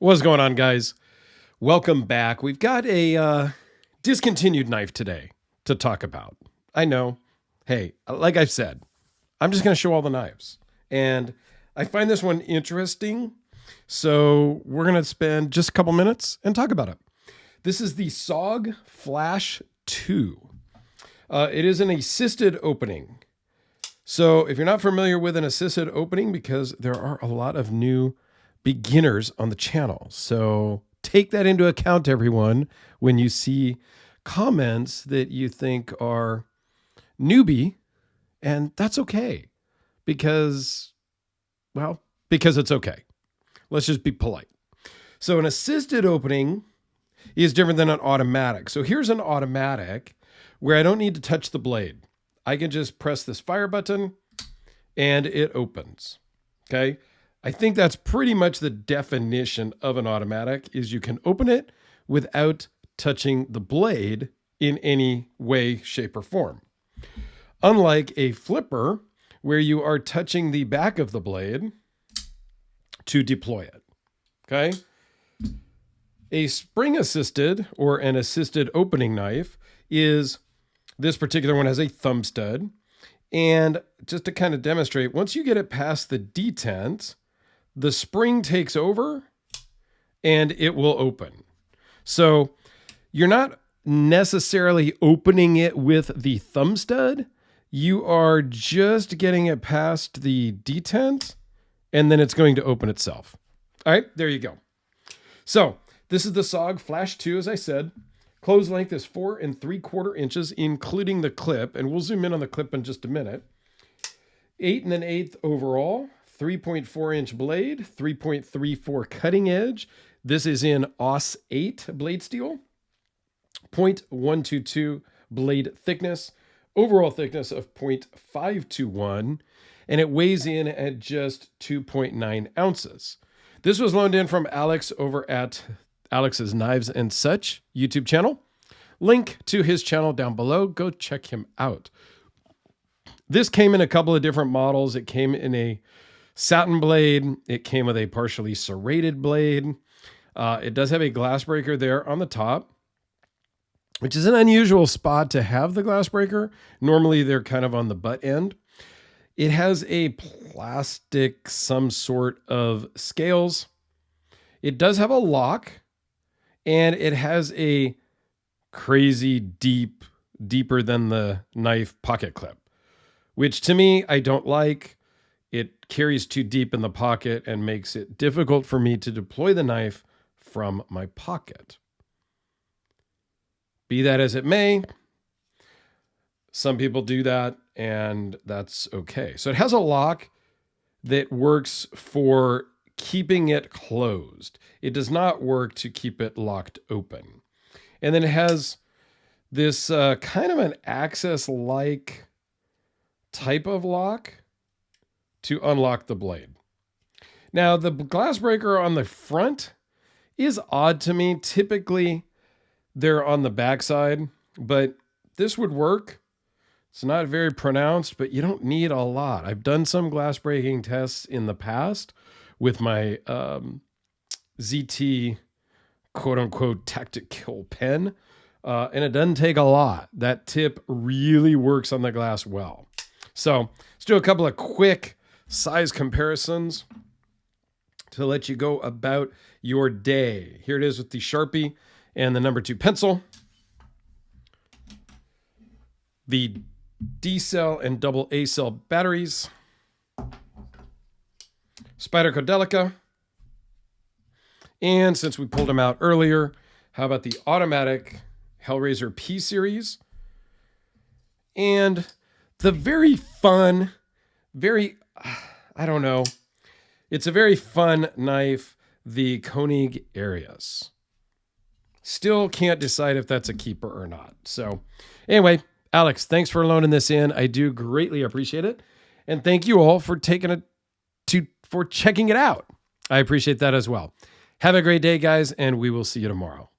What's going on, guys? Welcome back. We've got a discontinued knife today to talk about. I know. Hey, like I've said, I'm just going to show all the knives. And I find this one interesting. So we're going to spend just a couple minutes and talk about it. This is the SOG Flash 2. It is an assisted opening. So if you're not familiar with an assisted opening, because there are a lot of new beginners on the channel. So take that into account, everyone, when you see comments that you think are newbie, and that's okay because it's okay. Let's just be polite. So an assisted opening is different than an automatic. So here's an automatic where I don't need to touch the blade. I can just press this fire button and it opens. Okay. I think that's pretty much the definition of an automatic, is you can open it without touching the blade in any way, shape, or form. Unlike a flipper, where you are touching the back of the blade to deploy it. Okay? A spring-assisted or an assisted opening knife is, this particular one has a thumb stud. And just to kind of demonstrate, once you get it past the detent, the spring takes over and it will open. So you're not necessarily opening it with the thumb stud. You are just getting it past the detent and then it's going to open itself. All right, there you go. So this is the SOG Flash 2, as I said. Close length is 4 3/4 inches, including the clip. And we'll zoom in on the clip in just a minute. 8 1/8 overall. 3.4-inch blade, 3.34 cutting edge. This is in AUS 8 blade steel. 0.122 blade thickness. Overall thickness of 0.521. And it weighs in at just 2.9 ounces. This was loaned in from Alex over at Alex's Knives and Such YouTube channel. Link to his channel down below. Go check him out. This came in a couple of different models. It came in a satin blade. It came with a partially serrated blade. It does have a glass breaker there on the top, which is an unusual spot to have the glass breaker. Normally they're kind of on the butt end. It has a plastic, some sort of scales. It does have a lock, and it has a crazy deeper than the knife pocket clip, which to me, I don't like. It carries too deep in the pocket and makes it difficult for me to deploy the knife from my pocket. Be that as it may, some people do that, and that's okay. So it has a lock that works for keeping it closed. It does not work to keep it locked open. And then it has this kind of an access-like type of lock to unlock the blade. Now, the glass breaker on the front is odd to me. Typically, they're on the backside, but this would work. It's not very pronounced, but you don't need a lot. I've done some glass breaking tests in the past with my ZT quote-unquote tactical pen, and it doesn't take a lot. That tip really works on the glass well. So let's do a couple of quick size comparisons to let you go about your day. Here it is with the Sharpie and the number 2 pencil. The D cell and double A cell batteries. Spyderco Delica. And since we pulled them out earlier, how about the automatic Hellraiser P series? And the very fun, it's a very fun knife, the Koenig Arius. Still can't decide if that's a keeper or not. So anyway, Alex, thanks for loaning this in. I do greatly appreciate it. And thank you all for for checking it out. I appreciate that as well. Have a great day, guys, and we will see you tomorrow.